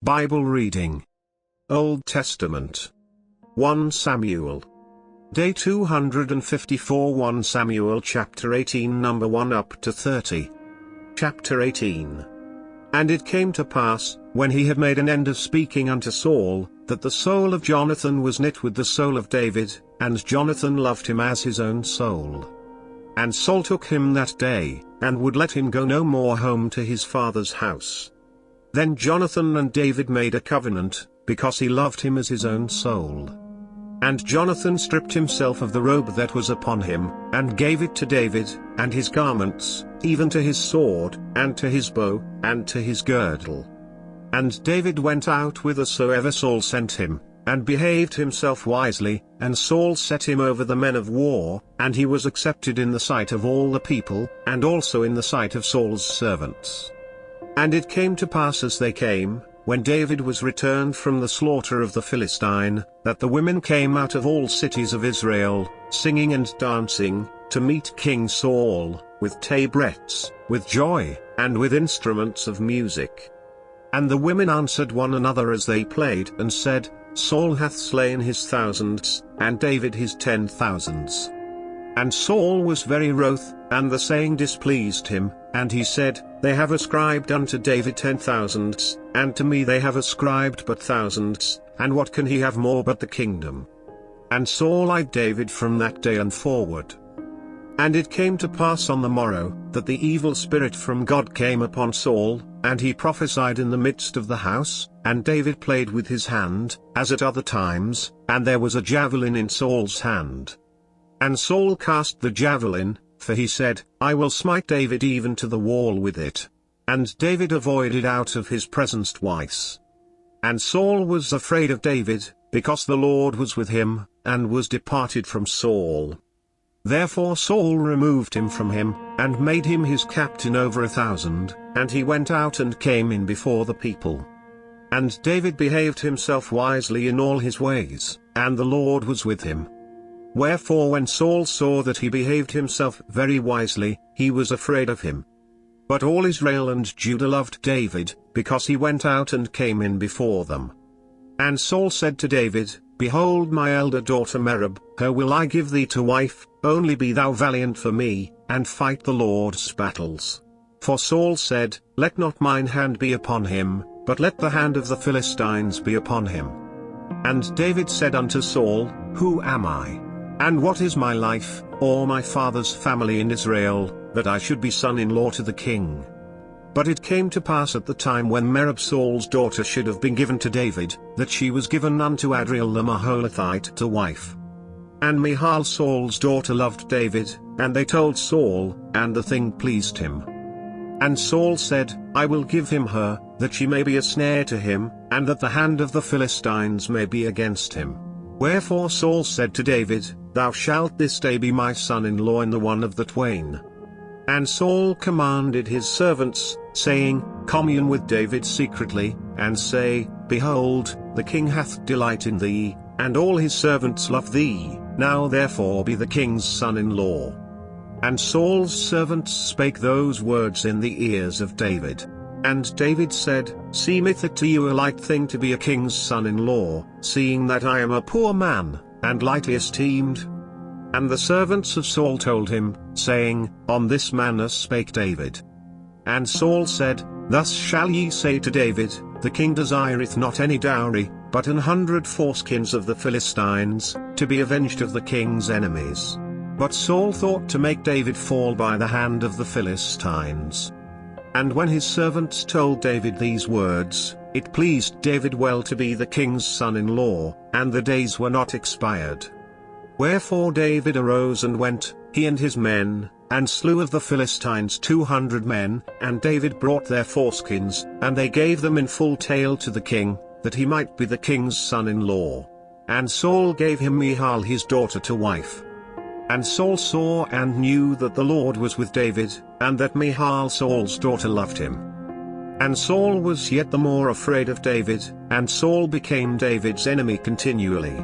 Bible reading. Old Testament. 1 Samuel. Day 254. 1 Samuel chapter 18 number 1 up to 30. Chapter 18. And it came to pass, when he had made an end of speaking unto Saul, that the soul of Jonathan was knit with the soul of David, and Jonathan loved him as his own soul. And Saul took him that day, and would let him go no more home to his father's house. Then Jonathan and David made a covenant, because he loved him as his own soul. And Jonathan stripped himself of the robe that was upon him, and gave it to David, and his garments, even to his sword, and to his bow, and to his girdle. And David went out whithersoever Saul sent him, and behaved himself wisely, and Saul set him over the men of war, and he was accepted in the sight of all the people, and also in the sight of Saul's servants. And it came to pass as they came, when David was returned from the slaughter of the Philistine, that the women came out of all cities of Israel, singing and dancing, to meet King Saul, with tabrets, with joy, and with instruments of music. And the women answered one another as they played, and said, Saul hath slain his thousands, and David his 10,000s. And Saul was very wroth, and the saying displeased him, and he said, They have ascribed unto David 10,000s, and to me they have ascribed but thousands, and what can he have more but the kingdom? And Saul eyed David from that day and forward. And it came to pass on the morrow, that the evil spirit from God came upon Saul, and he prophesied in the midst of the house, and David played with his hand, as at other times, and there was a javelin in Saul's hand. And Saul cast the javelin, for he said, I will smite David even to the wall with it. And David avoided out of his presence twice. And Saul was afraid of David, because the Lord was with him, and was departed from Saul. Therefore Saul removed him from him, and made him his captain over 1,000, and he went out and came in before the people. And David behaved himself wisely in all his ways, and the Lord was with him. Wherefore when Saul saw that he behaved himself very wisely, he was afraid of him. But all Israel and Judah loved David, because he went out and came in before them. And Saul said to David, Behold my elder daughter Merab, her will I give thee to wife, only be thou valiant for me, and fight the Lord's battles. For Saul said, Let not mine hand be upon him, but let the hand of the Philistines be upon him. And David said unto Saul, Who am I? And what is my life, or my father's family in Israel, that I should be son-in-law to the king? But it came to pass at the time when Merab Saul's daughter should have been given to David, that she was given unto Adriel the Maholathite to wife. And Michal Saul's daughter loved David, and they told Saul, and the thing pleased him. And Saul said, I will give him her, that she may be a snare to him, and that the hand of the Philistines may be against him. Wherefore Saul said to David, Thou shalt this day be my son-in-law in the one of the twain. And Saul commanded his servants, saying, Commune with David secretly, and say, Behold, the king hath delight in thee, and all his servants love thee, now therefore be the king's son-in-law. And Saul's servants spake those words in the ears of David. And David said, Seemeth it to you a light thing to be a king's son-in-law, seeing that I am a poor man, and lightly esteemed? And the servants of Saul told him, saying, On this manner spake David. And Saul said, Thus shall ye say to David, The king desireth not any dowry, but 100 foreskins of the Philistines, to be avenged of the king's enemies. But Saul thought to make David fall by the hand of the Philistines. And when his servants told David these words, it pleased David well to be the king's son-in-law, and the days were not expired. Wherefore David arose and went, he and his men, and slew of the Philistines 200 men, and David brought their foreskins, and they gave them in full tale to the king, that he might be the king's son-in-law. And Saul gave him Michal his daughter to wife. And Saul saw and knew that the Lord was with David, and that Michal Saul's daughter loved him. And Saul was yet the more afraid of David, and Saul became David's enemy continually.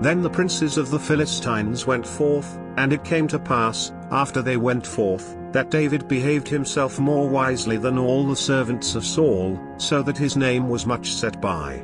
Then the princes of the Philistines went forth, and it came to pass, after they went forth, that David behaved himself more wisely than all the servants of Saul, so that his name was much set by.